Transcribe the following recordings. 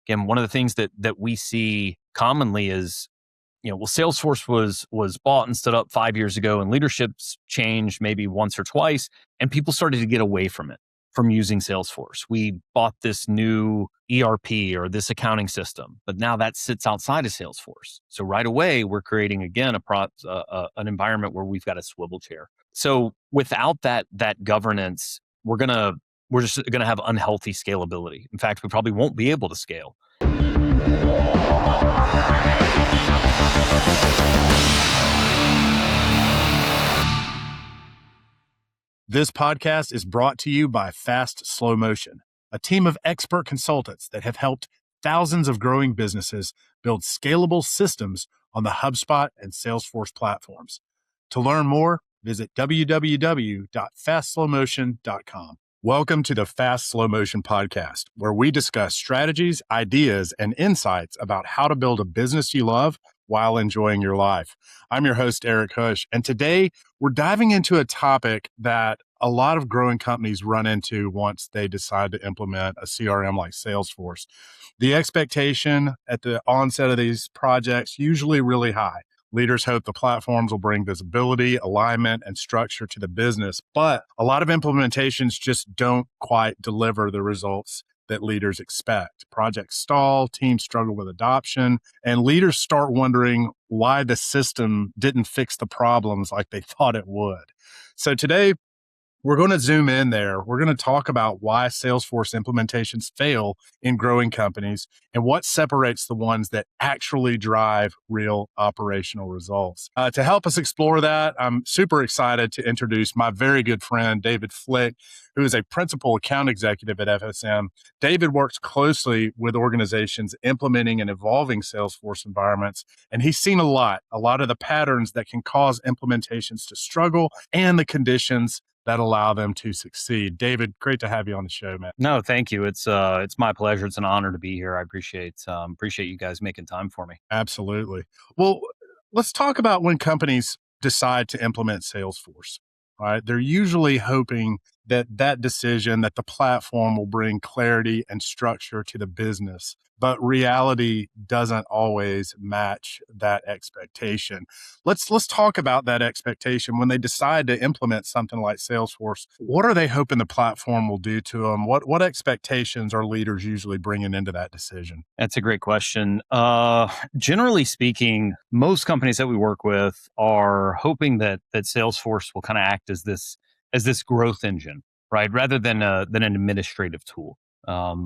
Again, one of the things that we see commonly is, well, Salesforce was bought and stood up 5 years ago, and leadership's changed maybe once or twice, and people started to get away from using Salesforce. We bought this new ERP or this accounting system, but now that sits outside of Salesforce. So right away, we're creating again an environment where we've got a swivel chair. So without that governance, we're just gonna have unhealthy scalability. In fact, we probably won't be able to scale. This podcast is brought to you by Fast Slow Motion, a team of expert consultants that have helped thousands of growing businesses build scalable systems on the HubSpot and Salesforce platforms. To learn more, visit www.fastslowmotion.com. Welcome to the Fast Slow Motion podcast, where we discuss strategies, ideas, and insights about how to build a business you love while enjoying your life. I'm your host, Eric Housh, and today we're diving into a topic that a lot of growing companies run into once they decide to implement a CRM like Salesforce. The expectation at the onset of these projects usually really high. Leaders hope the platforms will bring visibility, alignment, and structure to the business, but a lot of implementations just don't quite deliver the results that leaders expect. Projects stall, teams struggle with adoption, and leaders start wondering why the system didn't fix the problems like they thought it would. So today, we're going to zoom in there. We're going to talk about why Salesforce implementations fail in growing companies and what separates the ones that actually drive real operational results. To help us explore that, I'm super excited to introduce my very good friend, David Flick, who is a principal account executive at FSM. David works closely with organizations implementing and evolving Salesforce environments, and he's seen a lot of the patterns that can cause implementations to struggle and the conditions that allow them to succeed. David, great to have you on the show, man. No, thank you. It's my pleasure. It's an honor to be here. I appreciate you guys making time for me. Absolutely. Well, let's talk about when companies decide to implement Salesforce, right? They're usually hoping that decision, that the platform will bring clarity and structure to the business, but reality doesn't always match that expectation. Let's talk about that expectation. When they decide to implement something like Salesforce, what are they hoping the platform will do to them? What expectations are leaders usually bringing into that decision? That's a great question. Generally speaking, most companies that we work with are hoping that Salesforce will kind of act as this growth engine, right? Rather than an administrative tool.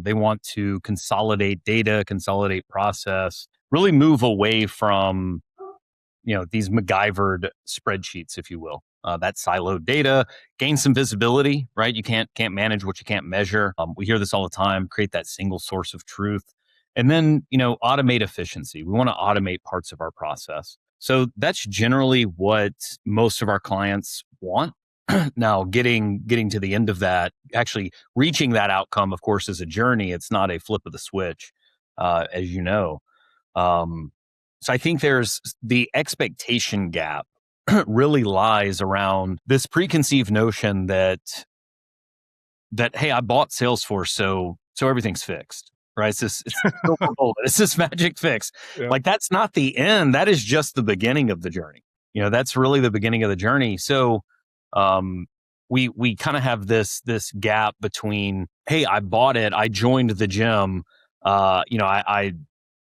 They want to consolidate data, consolidate process, really move away from, these MacGyvered spreadsheets, if you will. That siloed data, gain some visibility, right? You can't manage what you can't measure. We hear this all the time. Create that single source of truth, and then automate efficiency. We want to automate parts of our process. So that's generally what most of our clients want. Now, getting to the end of that, actually reaching that outcome, of course, is a journey. It's not a flip of the switch, as you know. So I think there's the expectation gap really lies around this preconceived notion that hey, I bought Salesforce, so everything's fixed, right? It's silver bullet. It's this magic fix. Yeah. Like, that's not the end. That is just the beginning of the journey. That's really the beginning of the journey. So we kind of have this gap between, hey, I bought it, I joined the gym, I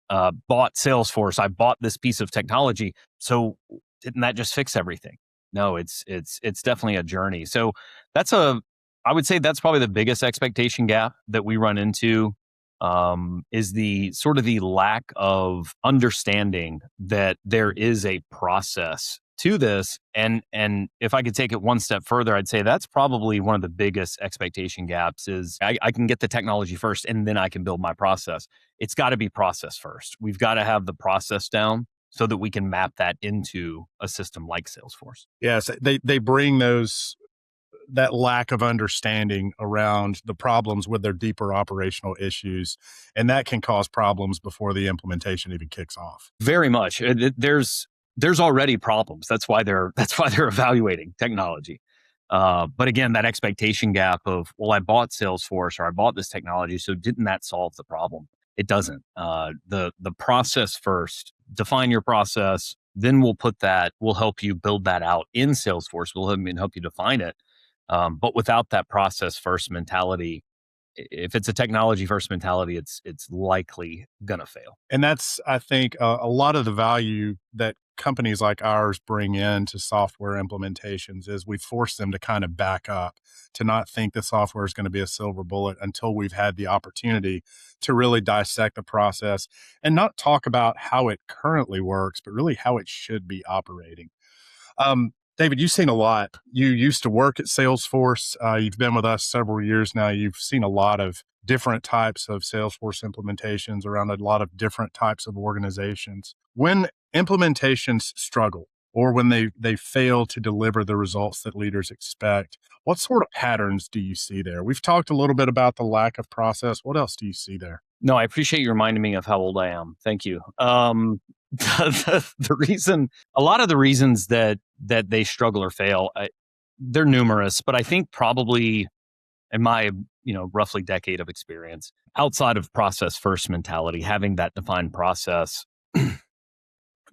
bought Salesforce, I bought this piece of technology. So didn't that just fix everything? No, it's definitely a journey. So I would say that's probably the biggest expectation gap that we run into, is the sort of the lack of understanding that there is a process to this. And if I could take it one step further, I'd say that's probably one of the biggest expectation gaps is I can get the technology first and then I can build my process. It's got to be process first. We've got to have the process down so that we can map that into a system like Salesforce. Yes, they bring that lack of understanding around the problems with their deeper operational issues, and that can cause problems before the implementation even kicks off. Very much. There's already problems. That's why they're evaluating technology. But again, that expectation gap of, well, I bought Salesforce or I bought this technology, so didn't that solve the problem? It doesn't. The process first, define your process, then we'll help you build that out in Salesforce. Help you define it. But without that process first mentality, if it's a technology first mentality, it's likely gonna fail. And that's, I think, a lot of the value that companies like ours bring into software implementations is we force them to kind of back up, to not think the software is going to be a silver bullet until we've had the opportunity to really dissect the process and not talk about how it currently works, but really how it should be operating. David, you've seen a lot. You used to work at Salesforce. You've been with us several years now. You've seen a lot of different types of Salesforce implementations around a lot of different types of organizations. When implementations struggle or when they fail to deliver the results that leaders expect, what sort of patterns do you see there? We've talked a little bit about the lack of process. What else do you see there? No, I appreciate you reminding me of how old I am. Thank you. The reason, a lot of the reasons that they struggle or fail, they're numerous, but I think probably in my roughly decade of experience, outside of process first mentality, having that defined process,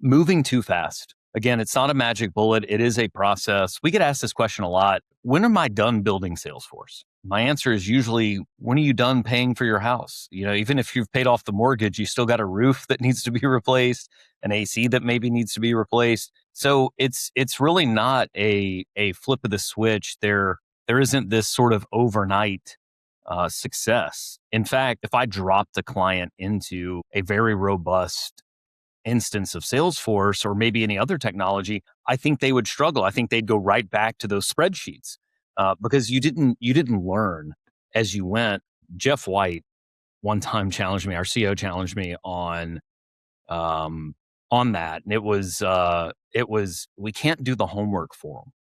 moving too fast. Again, it's not a magic bullet. It is a process. We get asked this question a lot. When am I done building Salesforce? My answer is usually, when are you done paying for your house? Even if you've paid off the mortgage, you still got a roof that needs to be replaced, an AC that maybe needs to be replaced. So it's really not a flip of the switch. There isn't this sort of overnight success. In fact, if I dropped the client into a very robust instance of Salesforce or maybe any other technology, I think they would struggle. I think they'd go right back to those spreadsheets because you didn't learn as you went. Jeff White one time challenged me. Our CEO challenged me um, on that, and it was we can't do the homework for them.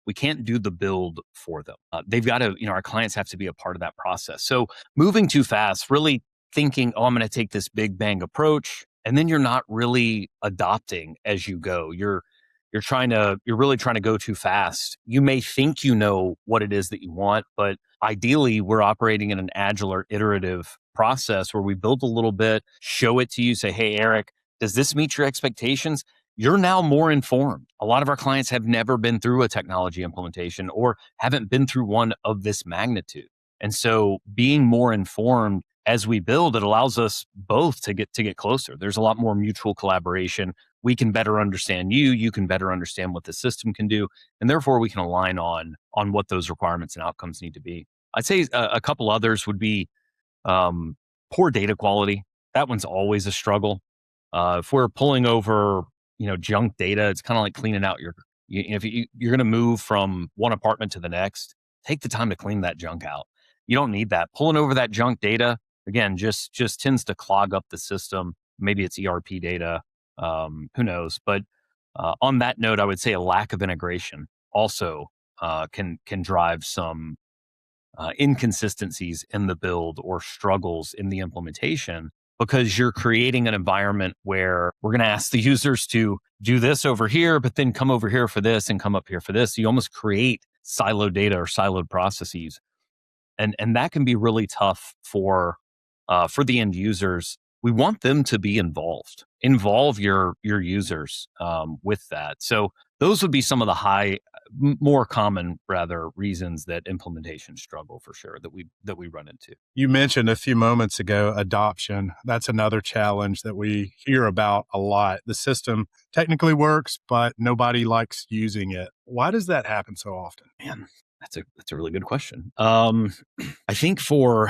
We can't do the build for them. They've got to, our clients have to be a part of that process. So moving too fast, really thinking, oh, I'm going to take this big bang approach, and then you're not really adopting as you go. You're really trying to go too fast. You may think you know what it is that you want, but ideally we're operating in an agile or iterative process where we build a little bit, show it to you, say, hey, Eric, does this meet your expectations? You're now more informed. A lot of our clients have never been through a technology implementation or haven't been through one of this magnitude. And so being more informed as we build, it allows us both to get closer. There's a lot more mutual collaboration. We can better understand you, you can better understand what the system can do, and therefore we can align on what those requirements and outcomes need to be. I'd say a couple others would be um, poor data quality. That one's always a struggle. If we're pulling over, junk data, it's kind of like cleaning out if you're going to move from one apartment to the next, take the time to clean that junk out. You don't need that. Pulling over that junk data, again, just tends to clog up the system. Maybe it's ERP data. Who knows? But on that note, I would say a lack of integration also can drive some inconsistencies in the build or struggles in the implementation because you're creating an environment where we're going to ask the users to do this over here, but then come over here for this and come up here for this. You almost create siloed data or siloed processes, and that can be really tough for the end users. We want them to be involved. Involve your users with that. So those would be some of the more common rather reasons that implementations struggle for sure that we run into. You mentioned a few moments ago adoption. That's another challenge that we hear about a lot. The system technically works, but nobody likes using it. Why does that happen so often? Man, that's a really good question. I think for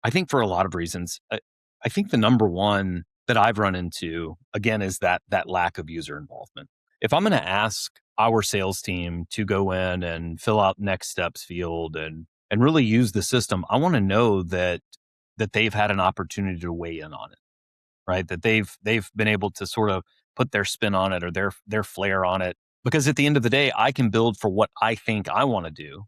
a lot of reasons. I think the number one that I've run into again is that lack of user involvement. If I'm going to ask our sales team to go in and fill out next steps field and really use the system, I want to know that they've had an opportunity to weigh in on it, right? That they've been able to sort of put their spin on it or their flair on it. Because at the end of the day, I can build for what I think I want to do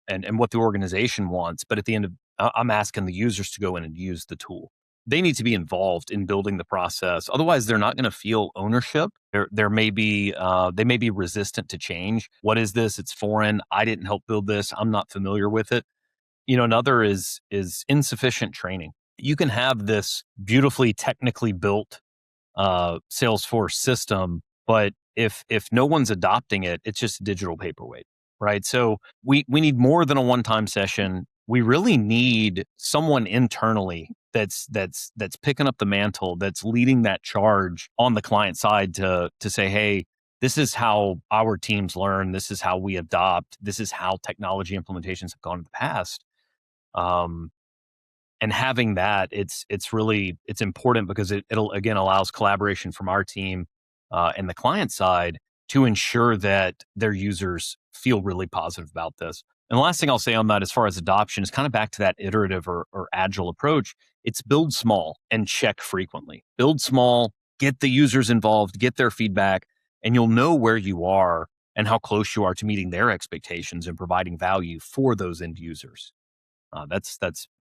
and what the organization wants. But at the end of, I'm asking the users to go in and use the tool. They need to be involved in building the process. Otherwise, they're not going to feel ownership. There may be they may be resistant to change. What is this? It's foreign. I didn't help build this. I'm not familiar with it. Another is insufficient training. You can have this beautifully technically built Salesforce system, but if no one's adopting it, it's just a digital paperweight, right? So we need more than a one-time session. We really need someone internally that's picking up the mantle, that's leading that charge on the client side to say, hey, this is how our teams learn. This is how we adopt. This is how technology implementations have gone in the past. Um, and having that, it's important because it'll again allows collaboration from our team and the client side to ensure that their users feel really positive about this. And the last thing I'll say on that, as far as adoption, is kind of back to that iterative or agile approach. It's build small and check frequently. Build small, get the users involved, get their feedback, and you'll know where you are and how close you are to meeting their expectations and providing value for those end users. That's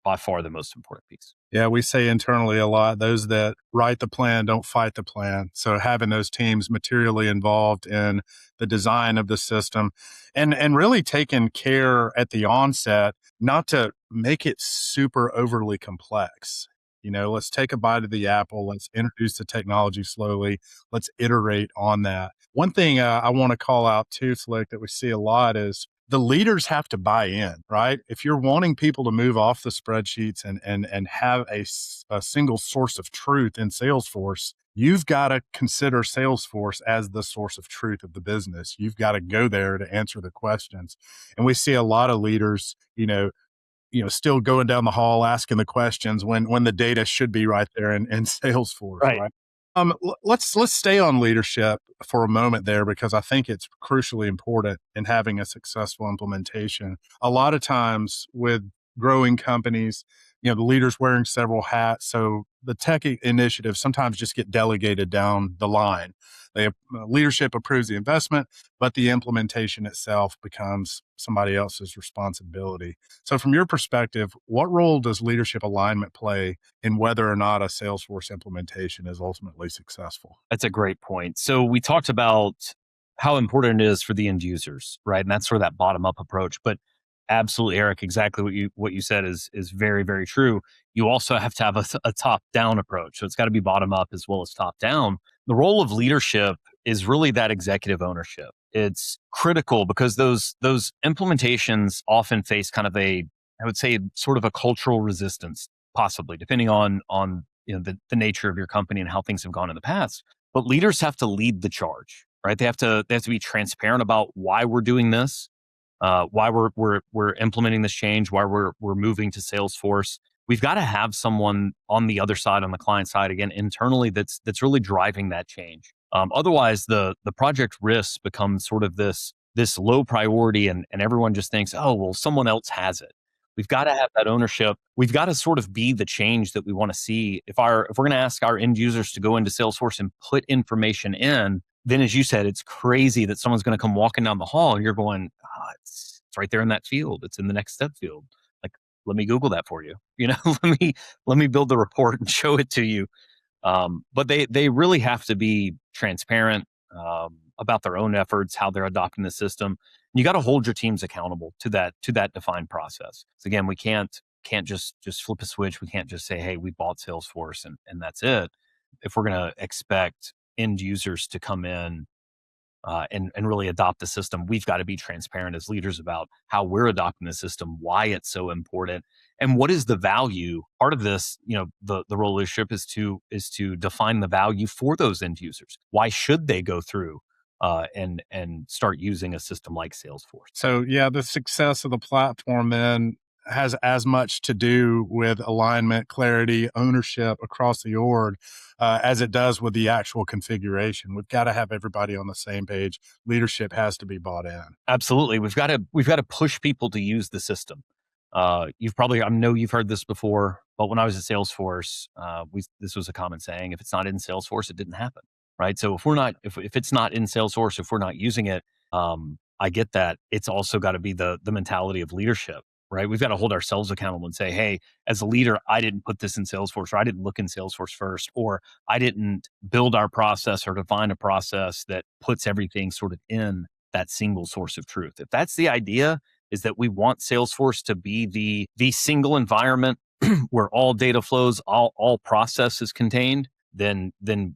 by far the most important piece. Yeah, we say internally a lot, those that write the plan don't fight the plan. So having those teams materially involved in the design of the system and really taking care at the onset not to make it super overly complex. Let's take a bite of the apple. Let's introduce the technology slowly. Let's iterate on that. One thing I want to call out too, Slick, that we see a lot is the leaders have to buy in, right? If you're wanting people to move off the spreadsheets and have a single source of truth in Salesforce, you've got to consider Salesforce as the source of truth of the business. You've got to go there to answer the questions. And we see a lot of leaders, still going down the hall asking the questions when the data should be right there in Salesforce, Right. right? Let's stay on leadership for a moment there because I think it's crucially important in having a successful implementation. A lot of times with growing companies, the leaders wearing several hats, so the tech initiatives sometimes just get delegated down the line. Leadership approves the investment, but the implementation itself becomes somebody else's responsibility. So, from your perspective, what role does leadership alignment play in whether or not a Salesforce implementation is ultimately successful? That's a great point. So we talked about how important it is for the end users, right? And that's sort of that bottom up approach. But absolutely, Eric, exactly what you said is very, very true. You also have to have a top down approach. So it's got to be bottom up as well as top down. The role of leadership is really that executive ownership. It's critical because those implementations often face kind of I would say, sort of a cultural resistance, possibly depending on the nature of your company and how things have gone in the past. But leaders have to lead the charge, right? They have to be transparent about why we're doing this, why we're implementing this change, why we're moving to Salesforce. We've got to have someone on the other side, on the client side, again internally, that's really driving that change. Otherwise, the project risks become sort of this low priority, and everyone just thinks, oh well, someone else has it. We've got to have that ownership. We've got to sort of be the change that we want to see. If we're going to ask our end users to go into Salesforce and put information in, then as you said, it's crazy that someone's going to come walking down the hall and you're going, it's right there in that field. It's in the next step field. Like, let me Google that for you. Let me build the report and show it to you. But they really have to be transparent about their own efforts, how they're adopting the system. You got to hold your teams accountable to that defined process. So again, we can't just flip a switch. We can't just say, hey, we bought Salesforce and that's it. If we're going to expect end users to come in and really adopt the system, we've got to be transparent as leaders about how we're adopting the system, why it's so important, and what is the value. Part of this, the role of leadership is to define the value for those end users. Why should they go through and start using a system like Salesforce? So, yeah, the success of the platform then has as much to do with alignment, clarity, ownership across the org as it does with the actual configuration. We've got to have everybody on the same page. Leadership has to be bought in. Absolutely, we've got to push people to use the system. I know you've heard this before, but when I was at Salesforce, this was a common saying: if it's not in Salesforce, it didn't happen, right? So if it's not in Salesforce, if we're not using it, I get that. It's also got to be the mentality of leadership, right? We've got to hold ourselves accountable and say, hey, as a leader, I didn't put this in Salesforce, or I didn't look in Salesforce first, or I didn't build our process or define a process that puts everything sort of in that single source of truth. If that's the idea, is that we want Salesforce to be the single environment where all data flows, all process is contained, then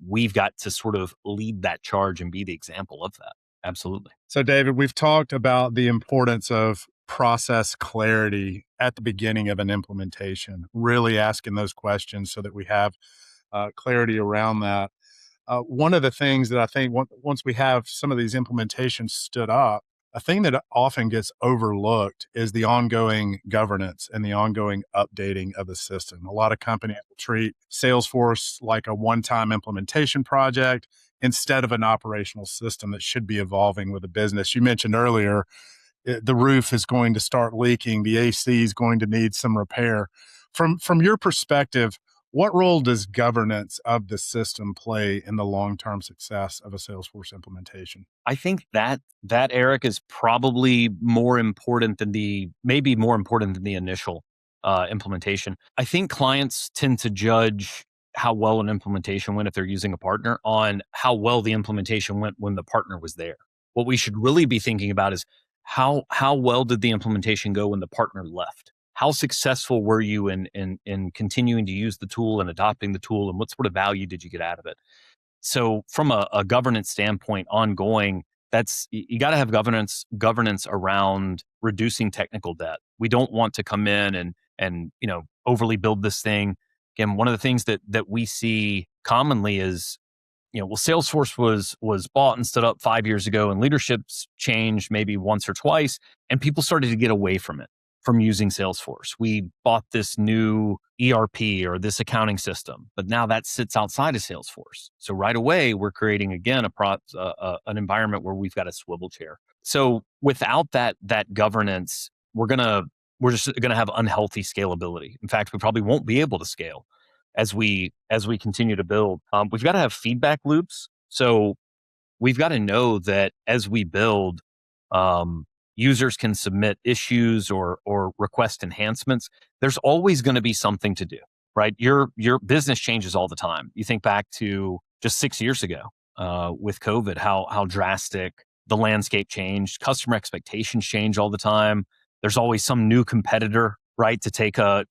we've got to sort of lead that charge and be the example of that. Absolutely. So, David, we've talked about the importance of process clarity at the beginning of an implementation, really asking those questions so that we have clarity around that. One of the things that I think once we have some of these implementations stood up, a thing that often gets overlooked is the ongoing governance and the ongoing updating of the system. A lot of companies treat Salesforce like a one-time implementation project instead of an operational system that should be evolving with the business. You mentioned earlier, the roof is going to start leaking, the AC is going to need some repair. From your perspective, what role does governance of the system play in the long-term success of a Salesforce implementation? I think that Eric is probably more important than maybe more important than the initial implementation. I think clients tend to judge how well an implementation went if they're using a partner on how well the implementation went when the partner was there. What we should really be thinking about is how well did the implementation go when the partner left? How successful were you in continuing to use the tool and adopting the tool, and what sort of value did you get out of it? So from a governance standpoint, ongoing, that's you got to have governance around reducing technical debt. We don't want to come in and overly build this thing. Again, one of the things that we see commonly is, well, Salesforce was bought and stood up 5 years ago, and leadership's changed maybe once or twice, and people started to get away from it, from using Salesforce. We bought this new ERP or this accounting system, but now that sits outside of Salesforce. So right away, we're creating again an environment where we've got a swivel chair. So without that governance, we're just gonna have unhealthy scalability. In fact, we probably won't be able to scale as we continue to build. We've got to have feedback loops. So we've got to know that as we build, users can submit issues or request enhancements. There's always going to be something to do, right? Your business changes all the time. You think back to just 6 years ago with COVID, how drastic the landscape changed. Customer expectations change all the time. There's always some new competitor, right, to take a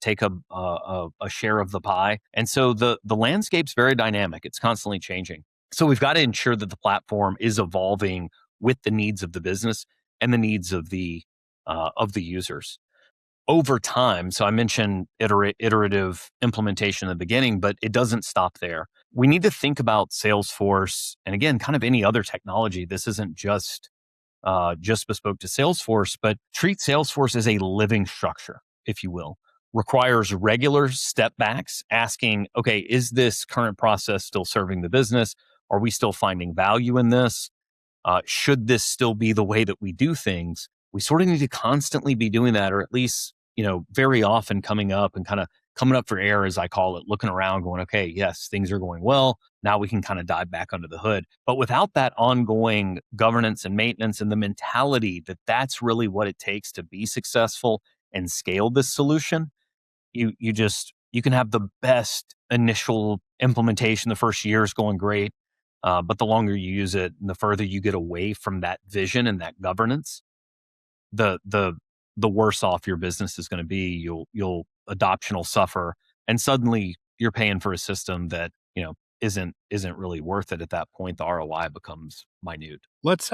share of the pie. And so the landscape's very dynamic. It's constantly changing. So we've got to ensure that the platform is evolving with the needs of the business and the needs of the users over time. So I mentioned iterative implementation in the beginning, but it doesn't stop there. We need to think about Salesforce, and again, kind of any other technology. This isn't just bespoke to Salesforce, but treat Salesforce as a living structure, if you will. Requires regular step backs, asking, okay, is this current process still serving the business? Are we still finding value in this? Should this still be the way that we do things? We sort of need to constantly be doing that, or at least, very often coming up for air, as I call it, looking around going, okay, yes, things are going well. Now we can kind of dive back under the hood. But without that ongoing governance and maintenance and the mentality that that's really what it takes to be successful and scale this solution, you can have the best initial implementation. The first year is going great. But the longer you use it and the further you get away from that vision and that governance, the the the worse off your business is going to be. Adoption will suffer, and suddenly you're paying for a system that isn't really worth it. At that point, the ROI becomes minute. Let's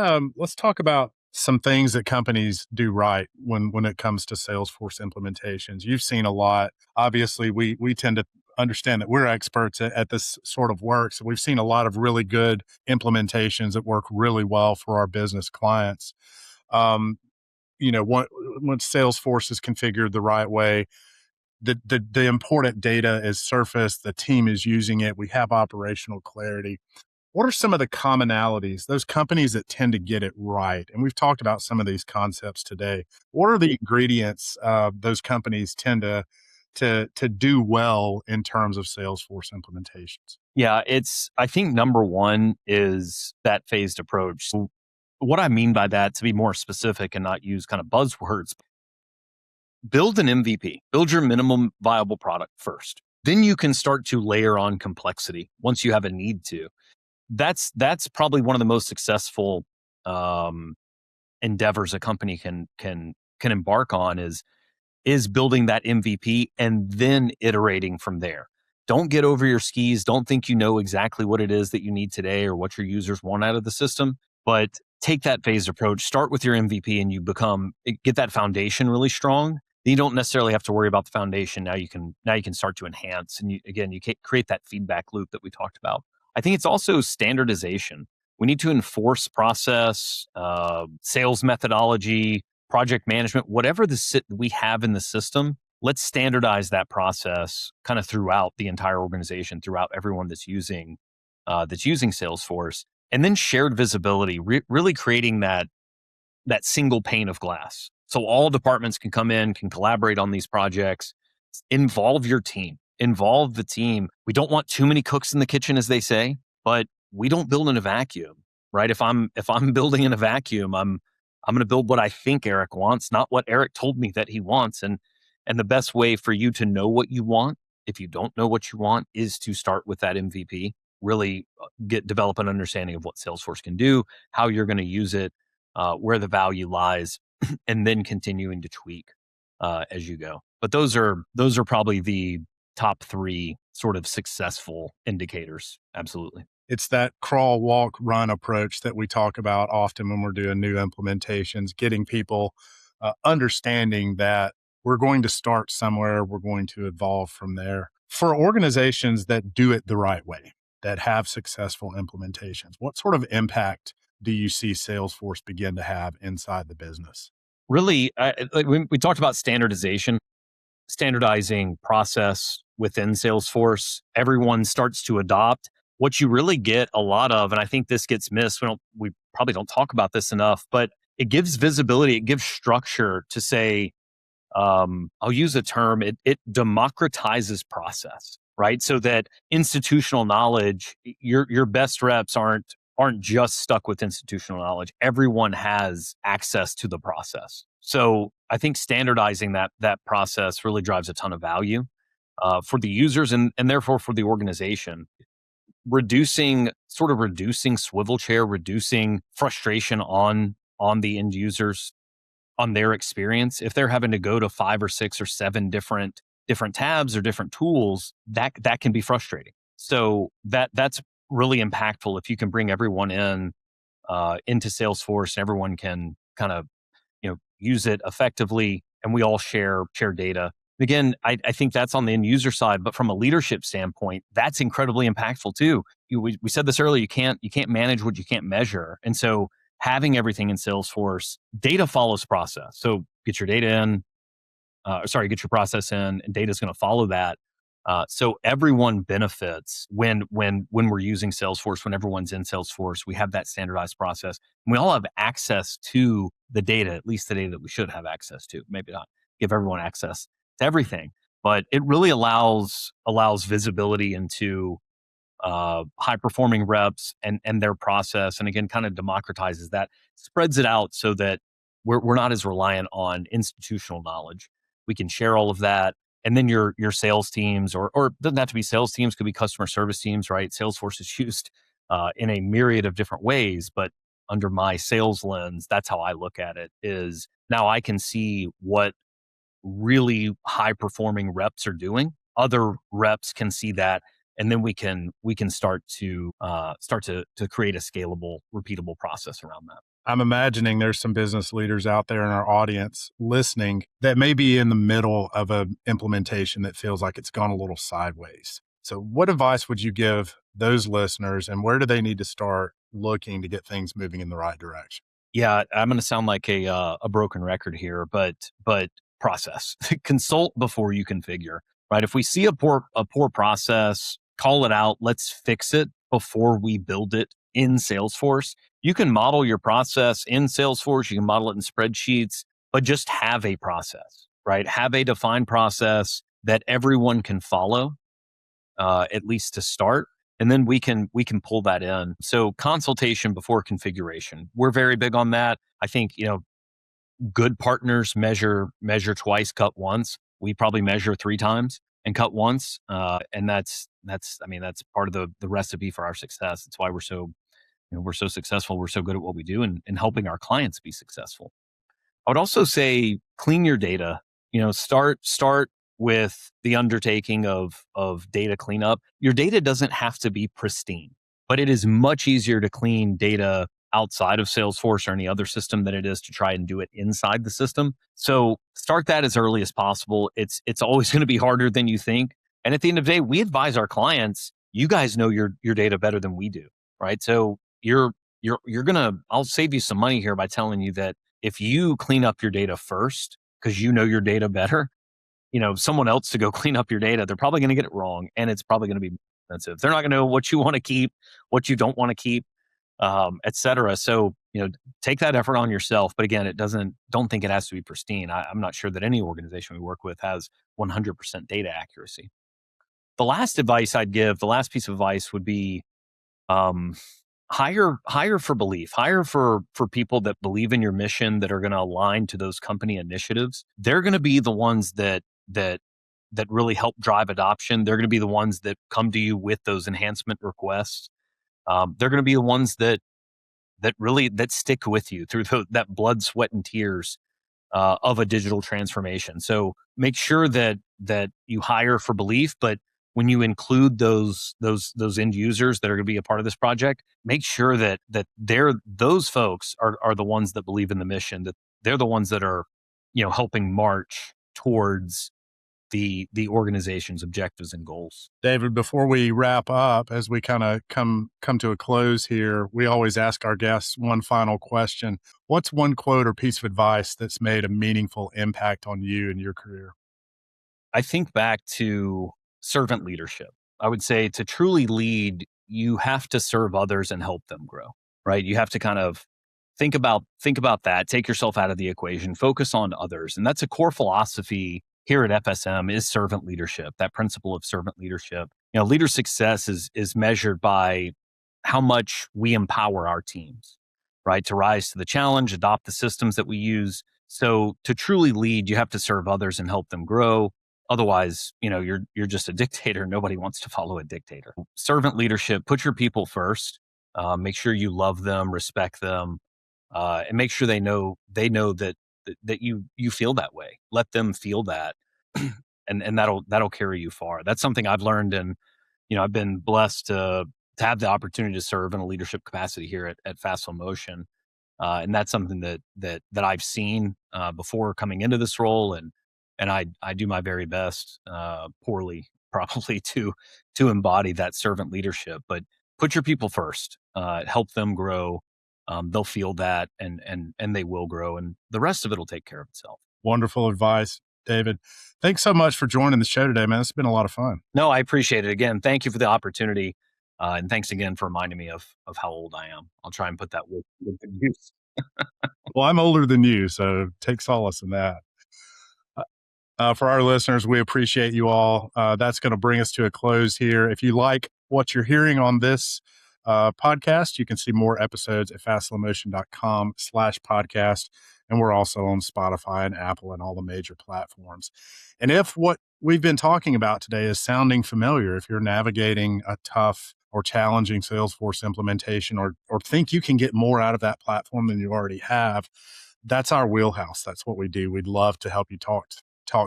talk about some things that companies do right when it comes to Salesforce implementations. You've seen a lot. Obviously, we tend to understand that we're experts at this sort of work. So we've seen a lot of really good implementations that work really well for our business clients. Um, once Salesforce is configured the right way, the important data is surfaced, the team is using it, we have operational clarity. What are some of the commonalities, those companies that tend to get it right? And we've talked about some of these concepts today. What are the ingredients those companies tend to do well in terms of Salesforce implementations? Yeah, I think number one is that phased approach. So what I mean by that, to be more specific and not use kind of buzzwords, build an MVP, build your minimum viable product first. Then you can start to layer on complexity once you have a need to. That's probably one of the most successful endeavors a company can embark on, is is building that MVP and then iterating from there. Don't get over your skis. Don't think you know exactly what it is that you need today or what your users want out of the system, but take that phased approach. Start with your MVP and get that foundation really strong. Then you don't necessarily have to worry about the foundation. Now you can start to enhance, and you create that feedback loop that we talked about. I think it's also standardization. We need to enforce process, sales methodology, project management, whatever we have in the system. Let's standardize that process kind of throughout the entire organization, throughout everyone that's using Salesforce, and then shared visibility, really creating that single pane of glass. So all departments can come in, can collaborate on these projects, involve your team, involve the team. We don't want too many cooks in the kitchen, as they say, but we don't build in a vacuum, right? If I'm building in a vacuum, I'm going to build what I think Eric wants, not what Eric told me that he wants. And the best way for you to know what you want, if you don't know what you want, is to start with that MVP. Really develop an understanding of what Salesforce can do, how you're going to use it, where the value lies, and then continuing to tweak as you go. But those are probably the top three sort of successful indicators. Absolutely. It's that crawl, walk, run approach that we talk about often when we're doing new implementations, getting people understanding that we're going to start somewhere, we're going to evolve from there. For organizations that do it the right way, that have successful implementations, what sort of impact do you see Salesforce begin to have inside the business? Really, like we talked about standardization, standardizing process within Salesforce. Everyone starts to adopt. What you really get a lot of, and I think this gets missed. We probably don't talk about this enough, but it gives visibility. It gives structure to say, I'll use a term, it democratizes process, right? So that institutional knowledge, your best reps aren't just stuck with institutional knowledge. Everyone has access to the process. So I think standardizing that process really drives a ton of value for the users and therefore for the organization. Reducing swivel chair, reducing frustration on the end users, on their experience. If they're having to go to 5 or 6 or 7 different tabs or different tools, that can be frustrating. So that's really impactful if you can bring everyone into Salesforce and everyone can kind of use it effectively, and we all share data. Again, I think that's on the end user side, but from a leadership standpoint, that's incredibly impactful too. We said this earlier. You can't manage what you can't measure, and so having everything in Salesforce, data follows process. So get your data in, get your process in, and data is going to follow that. So everyone benefits when we're using Salesforce. When everyone's in Salesforce, we have that standardized process. And we all have access to the data, at least the data that we should have access to. Maybe not give everyone access to everything, but it really allows visibility into high performing reps and their process. And again, kind of democratizes that, spreads it out so that we're not as reliant on institutional knowledge. We can share all of that. And then your sales teams, or it doesn't have to be sales teams, could be customer service teams, right? Salesforce is used in a myriad of different ways, but under my sales lens, that's how I look at it. Is now I can see what really high performing reps are doing. Other reps can see that, and then we can start to create a scalable, repeatable process around that. I'm imagining there's some business leaders out there in our audience listening that may be in the middle of an implementation that feels like it's gone a little sideways. So what advice would you give those listeners, and where do they need to start looking to get things moving in the right direction? Yeah, I'm going to sound like a broken record here, but process. Consult before you configure. Right? If we see a poor process, call it out. Let's fix it before we build it in Salesforce. You can model your process in Salesforce. You can model it in spreadsheets, but just have a process. Right? Have a defined process that everyone can follow, at least to start. And then we can pull that in. So consultation before configuration. We're very big on that. I think, good partners measure twice, cut once. We probably measure 3 times and cut once. And that's part of the recipe for our success. That's why we're so successful. We're so good at what we do and helping our clients be successful. I would also say clean your data. start with the undertaking of data cleanup. Your data doesn't have to be pristine, but it is much easier to clean data outside of Salesforce or any other system than it is to try and do it inside the system. So start that as early as possible. It's always going to be harder than you think. And at the end of the day, we advise our clients, you guys know your data better than we do, right? So I'll save you some money here by telling you that if you clean up your data first, because you know your data better, someone else to go clean up your data, they're probably going to get it wrong, and it's probably going to be expensive. They're not going to know what you want to keep, what you don't want to keep, et cetera. So, take that effort on yourself. But again, don't think it has to be pristine. I'm not sure that any organization we work with has 100% data accuracy. The last advice I'd give, the last piece of advice would be, um, hire for belief. Hire for people that believe in your mission, that are going to align to those company initiatives. They're going to be the ones that really help drive adoption. They're going to be the ones that come to you with those enhancement requests. They're going to be the ones that stick with you through that blood, sweat, and tears of a digital transformation. So make sure that you hire for belief, but when you include those end users that are going to be a part of this project, make sure that those folks are the ones that believe in the mission, that they're the ones that are helping march towards the organization's objectives and goals. David, before we wrap up, as we kind of come to a close here, we always ask our guests one final question. What's one quote or piece of advice that's made a meaningful impact on you and your career? I think back to servant leadership. I would say to truly lead, you have to serve others and help them grow, right? You have to kind of think about that, take yourself out of the equation, focus on others. And that's a core philosophy here at FSM, is servant leadership, that principle of servant leadership. Leader success is measured by how much we empower our teams, right? To rise to the challenge, adopt the systems that we use. So to truly lead, you have to serve others and help them grow. Otherwise, you're just a dictator. Nobody wants to follow a dictator. Servant leadership, put your people first. Make sure you love them, respect them, and make sure they know that you feel that way. Let them feel that, and that'll carry you far. That's something I've learned, and I've been blessed to have the opportunity to serve in a leadership capacity here at Fast Slow Motion. And that's something that I've seen before coming into this role, and I do my very best, poorly probably, to embody that servant leadership. But put your people first, help them grow. They'll feel that, and they will grow, and the rest of it will take care of itself. Wonderful advice, David. Thanks so much for joining the show today, man. It's been a lot of fun. No, I appreciate it. Again, thank you for the opportunity. And thanks again for reminding me of how old I am. I'll try and put that with good use. Well, I'm older than you, so take solace in that. For our listeners, we appreciate you all. That's going to bring us to a close here. If you like what you're hearing on this podcast, you can see more episodes at fastslowmotion.com/podcast. And we're also on Spotify and Apple and all the major platforms. And if what we've been talking about today is sounding familiar, if you're navigating a tough or challenging Salesforce implementation, or think you can get more out of that platform than you already have, that's our wheelhouse. That's what we do. We'd love to help you talk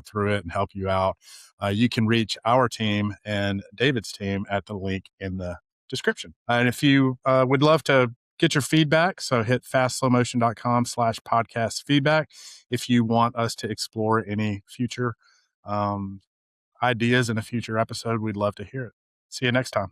through it and help you out. You can reach our team and David's team at the link in the description. And if you would love to get your feedback, so hit fastslowmotion.com/podcast feedback. If you want us to explore any future ideas in a future episode, we'd love to hear it. See you next time.